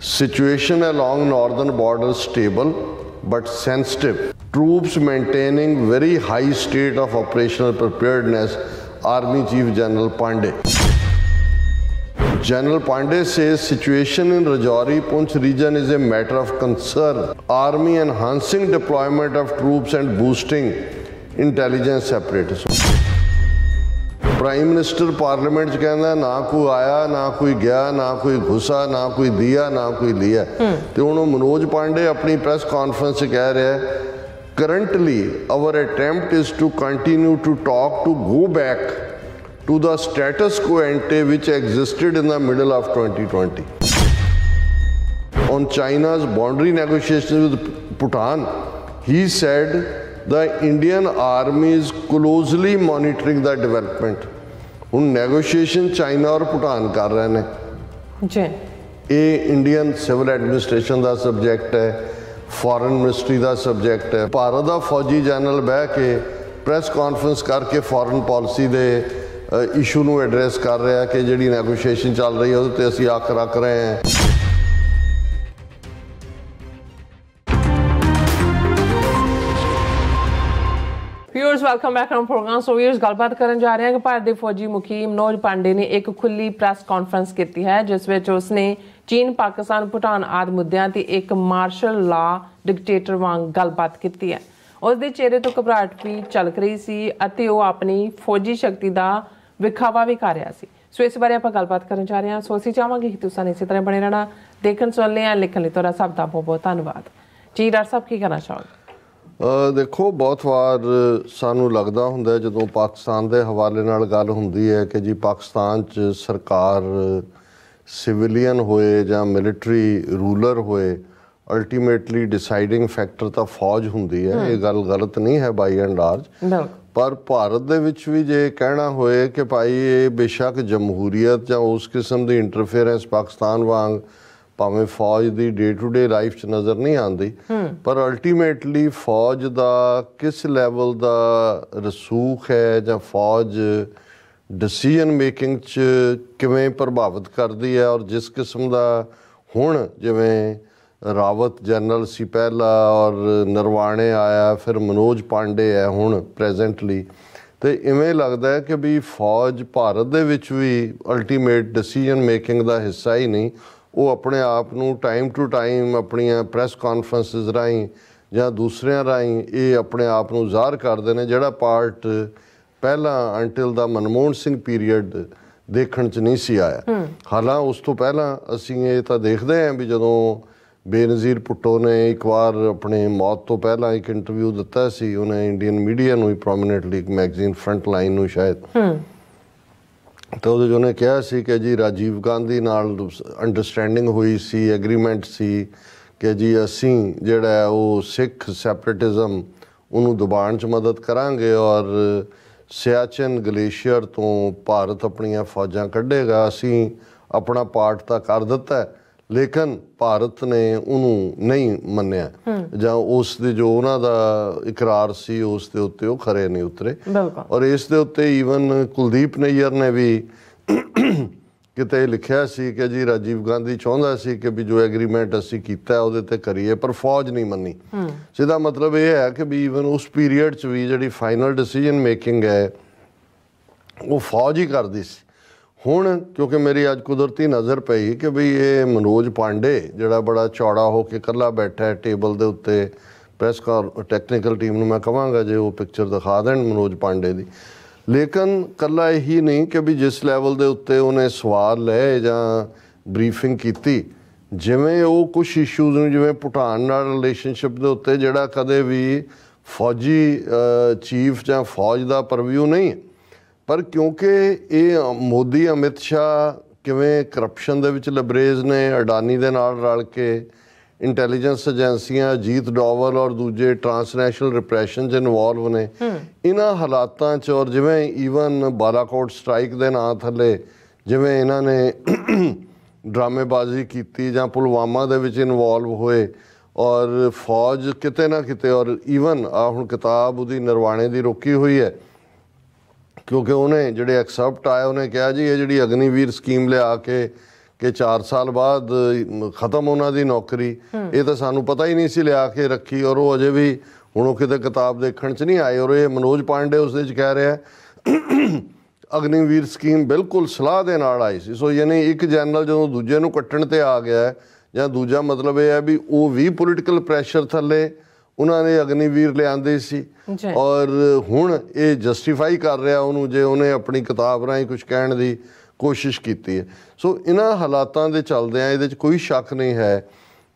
Situation along northern border stable but sensitive. Troops maintaining very high state of operational preparedness, Army Chief General Pandey. General Pandey says situation in Rajouri Poonch region is a matter of concern. Army enhancing deployment of troops and boosting intelligence separatism. Prime Minister Parliament च कहना ना कोई आया ना कोई गया ना कोई घुसा ना कोई दिया ना कोई लिया तो उन्होंने मनोज पांडे अपनी प्रेस कॉन्फ्रेंस से कह रहे हैं currently our attempt is to continue to talk to go back to the status quo ante which existed in the middle of 2020. On China's boundary negotiations with Bhutan, he said the Indian army is closely monitoring the development. ਹੁਣ negotiation China और Bhutan कर रहे हैं जी ये Indian civil administration का subject है foreign ministry का subject है भारत का फौजी जनरल बह के प्रेस कॉन्फ्रेंस करके फॉरेन पॉलिसी के इशू ਨੂੰ एड्रैस कर रहा है कि ਜਿਹੜੀ ਨੈਗੋਸ਼ੀਏਸ਼ਨ ਚੱਲ ਰਹੀ ਹੈ ਉਹਦੇ ਤੇ ਅਸੀਂ ਅੱਖ ਰੱਖ ਰਹੇ ਹਾਂ। Viewers welcome back on program. So viewers गलबात करन जा रहे हैं कि भारत के फौजी मुखी मनोज पांडे ने एक खुली प्रैस कॉन्फ्रेंस की है जिस विच उसने चीन पाकिस्तान भूटान आदि मुद्दों ते एक मार्शल लॉ डिक्टेटर वांग गलबात की है। उसके चेहरे तो घबराहट भी झलक रही सी अते वो अपनी फौजी शक्ति का विखावा भी कर रहा सी। सो इस बारे आप गलबात करन जा रहे हैं। सो असीं चाहांगे कि तुसीं इसी तरह बने रहना देखण सुनने या लिखण लई तुहाडा सब दा बहुत बहुत धन्नवाद जी। डॉक्टर साहब की कहना चाहोगे? देखो बहुत वार सानू लगदा हुंदा जदों पाकिस्तान के हवाले नाल गल हुंदी है कि जी पाकिस्तान च सरकार सिविलियन होए जां मिलिटरी रूलर होए अल्टीमेटली डिसाइडिंग फैक्टर तो फौज हुंदी है। ये गल गलत नहीं है बाई एंड लार्ज पर भारत दे विच भी जे कहना होए कि भाई ये बेशक जमहूरीयत जां उस किस्म की इंटरफेरेंस पाकिस्तान वांग भावें फौज की डे टू डे लाइफ च नज़र नहीं आती पर अल्टीमेटली फौज का किस लैवल का रसूख है जां फौज डिसीजन मेकिंग च किवें प्रभावित करती है और जिस किस्म का हुण जिवें रावत जनरल सी पहला और नरवाणे आया फिर मनोज पांडे है हुण प्रेजेंटली तो इवें लगता है कि भी फौज भारत दे विच भी अल्टीमेट डिसीजन मेकिंग का हिस्सा ही नहीं वो अपने आप नूं टाइम टू टाइम अपनियां प्रेस कॉन्फ्रेंसिस राहीं जां दूसरियां राहीं ये अपने आप नूं ज़ाहिर करदे ने जिहड़ा पार्ट पहला until the Manmohan Singh period देखण च नहीं सी आया। हालांकि उस तो पहला असीं ये तां देखदे हैं भी जदों बेनज़ीर भुट्टो ने एक बार अपने मौत तो पहला एक इंटरव्यू दिता सी उन्हें इंडियन मीडिया नूं प्रोमिनेंटली एक मैगजीन फ्रंट लाइन नूं शायद तो उन्हें कहा सी कि जी राजीव गांधी नाल अंडरस्टैंडिंग हुई सी एग्रीमेंट सी कि जी असी जिहड़ा वो सिख सैपरेटिज्म उन्होंने दबाण च मदद करांगे और सियाचिन गलेशियर तो भारत अपनियां फौजां कढ़ेगा असी अपना पार्ट तो कर दिता है लेकिन भारत ने उन्होंने नहीं मन्निया जां उस दे जो उन्हां दा इकरार सी उस दे उत्ते वो खरे नहीं उतरे और इस दे उत्ते ईवन कुलदीप नैयर ने भी किते लिखिया सी कि जी राजीव गांधी चाहुंदा सी कि भी जो एग्रीमेंट असी कीता है उहदे ते करिए पर फौज नहीं मन्नी। सीधा मतलब ये है कि भी ईवन उस पीरीयड च भी जिहड़ी फाइनल डिसीजन मेकिंग है वो फौज ही करदी सी। हुण क्योंकि मेरी अज कुदरती नज़र पई कि बई ये मनोज पांडे जिहड़ा बड़ा चौड़ा हो के कल्ला बैठा है टेबल दे उत्ते प्रेस टैक्नीकल टीम नूं मैं कहांगा जे वो पिक्चर दिखा देण मनोज पांडे दी लेकिन कल्ला यही नहीं कि भी जिस लैवल दे उत्ते उन्हें सवाल लए जां ब्रीफिंग कीती जिवें वो कुछ इशूज़ नूं जिवें भूटान नाल रिलेशनशिप दे उत्ते जिहड़ा कदे भी फौजी चीफ जां फौज दा परव्यू नहीं पर क्योंकि ये मोदी अमित शाह किवें करप्शन दे विच लबरेज ने अडानी दे नाल रल के इंटैलीजेंस एजेंसियां अजीत डोवल और दूजे ट्रांसनैशनल रिप्रैशन च इनवॉल्व ने इन्हां हालातां च और जिवें ईवन बालाकोट स्ट्राइक दे नां थले जिवें इन्हां ने ड्रामेबाजी की जां पुलवामा दे विच इनवॉल्व होए और फौज किते ना किते और ईवन आ हुण किताब उहदी नरवाणे दी रोकी हुई है क्योंकि उन्हें जिहड़े एक्सेप्ट आए उन्हें कहा जी ये जिहड़ी अग्निवीर स्कीम लिया के कि 4 साल बाद ख़त्म उन्होंने नौकरी, ये तो सानू पता ही नहीं सी लिया के रखी, और वो अजे भी हुण वो किते किताब देखण च नहीं आए। और ये मनोज पांडे उस कह रहा है अग्निवीर स्कीम बिल्कुल सलाह दे नाल आई सी। सो यानी एक जनरल जो दूजे नूं कट्टण ते आ गया है, ਜਾਂ दूजा मतलब ये है भी वो भी पोलिटिकल प्रैशर थले उन्होंने अग्निवीर लिआंदे सी, और हुण ये जस्टिफाई कर रहा उन्होंने जे उन्हें अपनी किताब राहीं कुछ कहण दी कोशिश की है। सो इन्हां हालातां दे चलदिआं इहदे च कोई शक नहीं है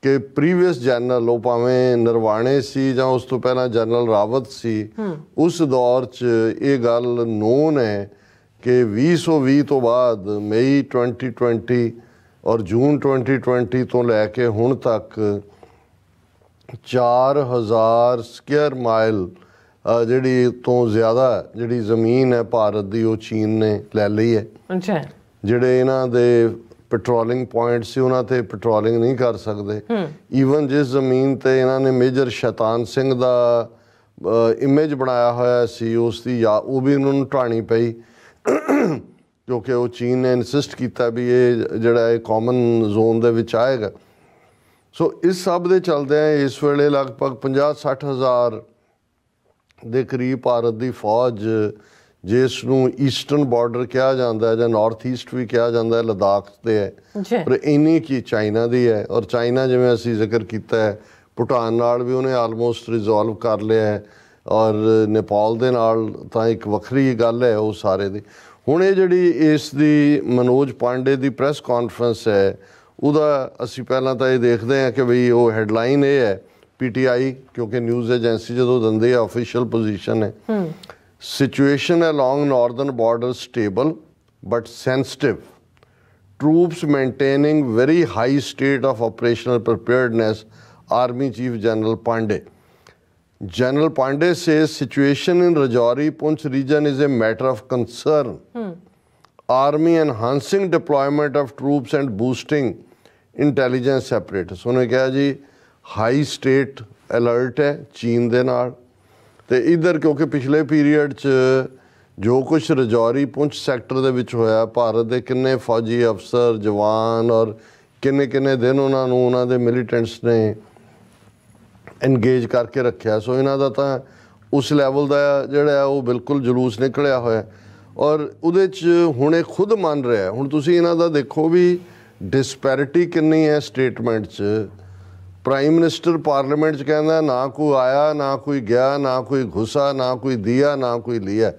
कि प्रीवियस जनरल वो भावें नरवाणे सी जां उस तो पहलां जनरल रावत सी, उस दौर च ये गल नोन है कि 2020 तो बाद मई 2020 और जून 2020 तो लैके हुण तक 4000 स्क्वेयर माइल जिहड़ी तो ज़्यादा जिहड़ी ज़मीन है भारत की वो चीन ने लै ली है। अच्छा, जिहड़े इन्हां दे पेट्रोलिंग पॉइंट से उन्हां ते पेट्रोलिंग नहीं कर सकते। ईवन जिस ज़मीन ते इन्हां ने मेजर शैतान सिंह दा इमेज बनाया होया सी उसकी या वो भी उन्होंने ढाणी पई क्योंकि वो चीन ने इंसिस्ट किया भी ये जिहड़ा है कॉमन जोन दे विच आएगा। सो इस सब दे चलदे इस वेले लगभग 50-60 हज़ार ਦੇ ਕਰੀਬ ਭਾਰਤ ਦੀ ਫੌਜ ਜਿਸ ਨੂੰ ਈਸਟਰਨ ਬਾਰਡਰ ਕਿਹਾ ਜਾਂਦਾ ਹੈ ਜਾਂ ਨਾਰਥ ਈਸਟ ਵੀ ਕਿਹਾ ਜਾਂਦਾ ਹੈ, ਲਦਾਖ ਤੇ ਹੈ, ਪਰ ਇੰਨੀ ਕੀ ਚਾਈਨਾ ਦੀ ਹੈ। ਔਰ ਚਾਈਨਾ ਜਿਵੇਂ ਅਸੀਂ ਜ਼ਿਕਰ ਕੀਤਾ ਹੈ ਭੂਟਾਨ ਨਾਲ ਵੀ ਉਹਨੇ ਆਲਮੋਸਟ ਰਿਜ਼ੋਲਵ ਕਰ ਲਿਆ ਹੈ, ਔਰ ਨੇਪਾਲ ਦੇ ਨਾਲ ਤਾਂ ਇੱਕ ਵੱਖਰੀ ਗੱਲ ਹੈ ਉਹ ਸਾਰੇ ਦੀ। ਹੁਣ ਇਹ ਜਿਹੜੀ ਇਸ ਦੀ ਮਨੋਜ ਪਾਂਡੇ ਦੀ ਪ੍ਰੈਸ ਕਾਨਫਰੰਸ ਹੈ ਉਹਦਾ ਅਸੀਂ ਪਹਿਲਾਂ ਤਾਂ ਇਹ ਦੇਖਦੇ ਹਾਂ ਕਿ ਬਈ ਉਹ ਹੈਡਲਾਈਨ ਇਹ ਹੈ PTI क्योंकि न्यूज़ एजेंसी जो दिंदी है ऑफिशियल पोजीशन है, situation along northern border stable but sensitive, troops maintaining very high state of operational preparedness, Army Chief General Pandey. General Pandey says situation in Rajouri Poonch region is a matter of concern. Army enhancing deployment of troops and boosting intelligence apparatus. उन्होंने कहा जी high state alert है चीन दे नाल ते इधर क्योंकि पिछले period च जो कुछ रजौरी पुंछ सैक्टर दे विच होया, भारत दे किन्ने फौजी अफसर जवान और किन्ने किन्ने दिन उन्होंने उन्होंने मिलीटेंट्स ने एनगेज करके रखा। सो इन्हां दा तां उस लैवल का जिहड़ा वो बिल्कुल जलूस निकलिया होया, और उहदे च हुण इह खुद मन रहा। हुण तुसीं इन्हां दा देखो भी डिस्पैरिटी किन्नी है स्टेटमेंट च। प्राइम मिनिस्टर पार्लीमेंट च कहना ना कोई आया ना कोई गया ना कोई घुसा ना कोई दिया ना कोई लिया,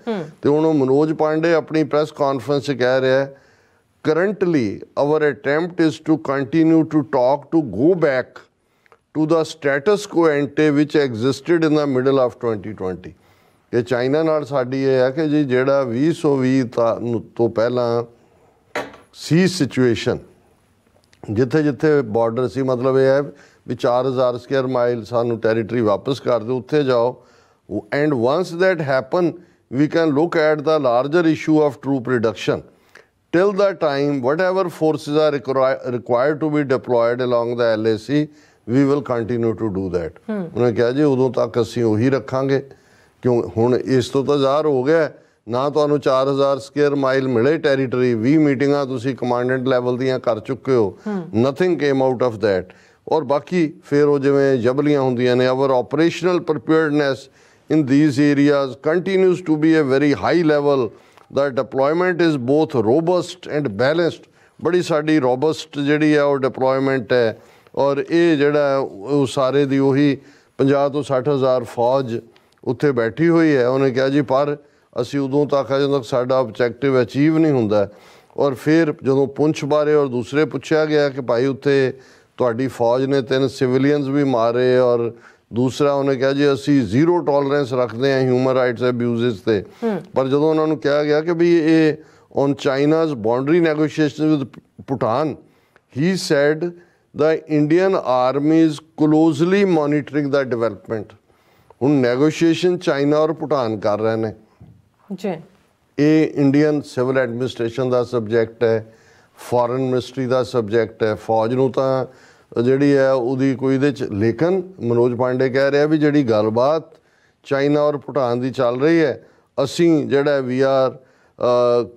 तो हुण मनोज पांडे अपनी प्रेस कॉन्फ्रेंस कह रहा है currently our attempt is to continue to talk to go back to the status quo ante which existed in the middle of 2020 कि चाइना नाल साडी ये है कि जी जिहड़ा 2020 तो पहला सी सिचुएशन जिथे जिथे बॉर्डर सी, मतलब ये है भी 4000 स्क्वेयर माइल सानू टैरीटरी वापस कर दो, उत्थे जाओ, and once that happen we can look at the larger issue of troop reduction till the time whatever forces are required to be deployed along the LAC we will continue to do that. उन्होंने कहा जी उदों तक असीं उही रखांगे, क्यों हुण इस तो ज़ाहिर हो गया ना तुहानूं 4000 स्क्वेयर माइल मिले टैरीटरी, 20 मीटिंगां तुसीं कमांडेंट लैवल दीयां कर चुके हो, nothing came out of that. और बाकी फिर वो जिवें जबलियां हुंदियां ने, our operational preparedness in these areas continues to be a very high level, the deployment is both robust and balanced. बड़ी साडी रोबस्ट जिहड़ी है वो डिप्लॉयमेंट है, और ये जिहड़ा वो सारे दी उही 50 तो 60 हज़ार फौज उत्थे बैठी हुई है। उन्हें कहा जी पर असी उदों तक है ਜਦੋਂ तक साडा ऑब्जैक्टिव अचीव नहीं हुंदा। और फिर ਜਦੋਂ पुंछ बारे और दूसरे पूछा गया कि भाई उत्थे ਤੁਹਾਡੀ फौज ने 3 सिविलियंस भी मारे, और दूसरा उन्हें कहा जी असी 0 टॉलरेंस रखते हैं ह्यूमन राइट्स एब्यूज़ से। पर जो उन्होंने कहा गया कि भी ये on China's boundary negotiation with Bhutan, he sad the Indian army is closely monitoring the development. हुण नैगोशिएशन चाइना और भूटान कर रहे हैं, ये इंडियन सिविल एडमिनिस्ट्रेशन का सबजैक्ट है, फॉरन मिनिस्ट्री का सबजैक्ट है, फौज नूं तां जिहड़ी है उहदी कोई इहदे च। लेकिन मनोज पांडे कह रहा भी जिहड़ी गलबात चाइना और भूटान की चल रही है, असीं जिहड़ा वी आर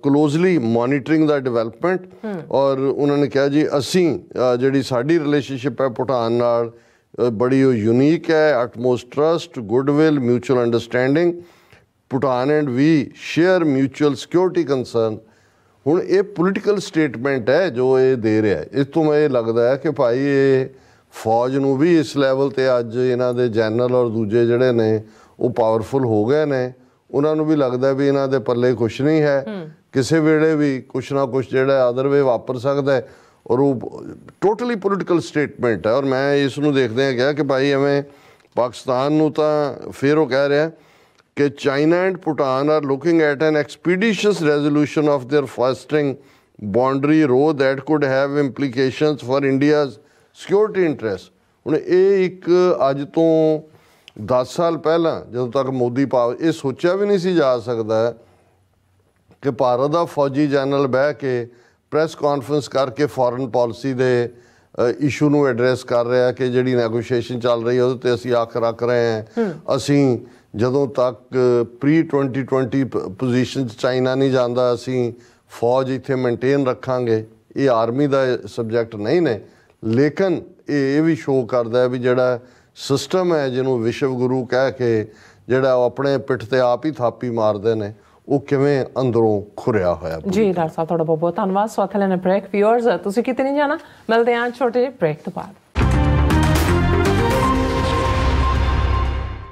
ਕਲੋਜ਼ਲੀ ਮੋਨੀਟਰਿੰਗ ਦਾ ਡਿਵੈਲਪਮੈਂਟ। ਔਰ ਉਹਨਾਂ ਨੇ ਕਿਹਾ ਜੀ ਅਸੀਂ ਜਿਹੜੀ ਸਾਡੀ ਰਿਲੇਸ਼ਨਸ਼ਿਪ ਹੈ ਭੂਟਾਨ ਨਾਲ ਬੜੀ ਉਹ ਯੂਨੀਕ ਹੈ, utmost trust, goodwill, mutual understanding. Bhutan and we share mutual security concern. ਹੁਣ ਇਹ ਪੋਲੀਟੀਕਲ ਸਟੇਟਮੈਂਟ ਹੈ ਜੋ ਇਹ ਦੇ ਰਿਹਾ। ਇਸ ਤੋਂ ਮੈਂ ਇਹ ਲੱਗਦਾ ਹੈ ਕਿ ਭਾਈ ਇਹ ਫੌਜ ਨੂੰ ਵੀ ਇਸ ਲੈਵਲ 'ਤੇ ਅੱਜ ਇਹਨਾਂ ਦੇ ਜਨਰਲ ਔਰ ਦੂਜੇ ਜਿਹੜੇ ਨੇ ਉਹ ਪਾਵਰਫੁਲ ਹੋ ਗਏ ਨੇ, ਉਹਨਾਂ ਨੂੰ ਵੀ ਲੱਗਦਾ ਵੀ ਇਹਨਾਂ ਦੇ ਪੱਲੇ ਕੁਛ ਨਹੀਂ ਹੈ, ਕਿਸੇ ਵੇਲੇ ਵੀ ਕੁਛ ਨਾ ਕੁਛ ਜਿਹੜਾ ਅਦਰ ਵੇ ਵਾਪਰ ਸਕਦਾ ਹੈ। ਔਰ ਉਹ ਟੋਟਲੀ ਪੋਲੀਟੀਕਲ ਸਟੇਟਮੈਂਟ ਹੈ। ਔਰ ਮੈਂ ਇਸ ਨੂੰ ਦੇਖਦਿਆਂ ਕਿਹਾ ਕਿ ਭਾਈ ਐਵੇਂ ਪਾਕਿਸਤਾਨ ਨੂੰ ਤਾਂ ਫਿਰ ਉਹ ਕਹਿ ਰਿਹਾ ਕਿ China and Bhutan are looking at an expeditious resolution of their festering boundary row that could have implications for India's security interest. ਹੁਣ ਇਹ ਇੱਕ ਅੱਜ ਤੋਂ 10 ਸਾਲ ਪਹਿਲਾਂ ਜਦੋਂ ਤੱਕ ਮੋਦੀ ਇਹ ਸੋਚਿਆ ਵੀ ਨਹੀਂ ਸੀ ਜਾ ਸਕਦਾ ਕਿ ਭਾਰਤ ਦਾ ਫੌਜੀ ਜਨਰਲ ਬਹਿ ਕੇ ਪ੍ਰੈਸ ਕਾਨਫਰੰਸ ਕਰਕੇ ਫੋਰਨ ਪਾਲਿਸੀ ਦੇ ਇਸ਼ੂ ਨੂੰ ਐਡਰੈਸ ਕਰ ਰਿਹਾ ਕਿ ਜਿਹੜੀ ਨੈਗੋਸ਼ੀਏਸ਼ਨ ਚੱਲ ਰਹੀ ਹੈ ਉਹਦੇ 'ਤੇ ਅਸੀਂ ਅੱਖ ਰੱਖ ਰਹੇ ਹਾਂ। ਅਸੀਂ ਜਦੋਂ ਤੱਕ ਪ੍ਰੀ-2020 ਪੋਜੀਸ਼ਨ 'ਚ ਚਾਈਨਾ ਨਹੀਂ ਜਾਂਦਾ ਅਸੀਂ ਫੌਜ ਇੱਥੇ ਮੇਨਟੇਨ ਰੱਖਾਂਗੇ। ਇਹ ਆਰਮੀ ਦਾ ਸਬਜੈਕਟ ਨਹੀਂ ਨੇ, ਲੇਕਿਨ ਇਹ ਵੀ ਸ਼ੋਅ ਕਰਦਾ ਵੀ ਜਿਹੜਾ ਸਿਸਟਮ ਹੈ ਜਿਹਨੂੰ ਵਿਸ਼ਵ ਗੁਰੂ ਕਹਿ ਕੇ ਜਿਹੜਾ ਉਹ ਆਪਣੇ ਪਿੱਠ 'ਤੇ ਆਪ ਹੀ ਥਾਪੀ ਮਾਰਦੇ ਨੇ, ਉਹ ਕਿਵੇਂ ਅੰਦਰੋਂ ਖੁਰਿਆ ਹੋਇਆ। ਜੀ ਡਾਕਟਰ ਸਾਹਿਬ ਤੁਹਾਡਾ ਬਹੁਤ ਬਹੁਤ ਧੰਨਵਾਦ। ਸੋ ਅਥਲੇ ਨੇ ਬ੍ਰੇਕ। ਵਿਊਅਰਸ ਤੁਸੀਂ ਕਿਤੇ ਨਹੀਂ ਜਾਣਾ, ਮਿਲਦੇ ਹਾਂ ਛੋਟੇ ਜਿਹੇ ਬ੍ਰੇਕ ਤੋਂ ਬਾਅਦ।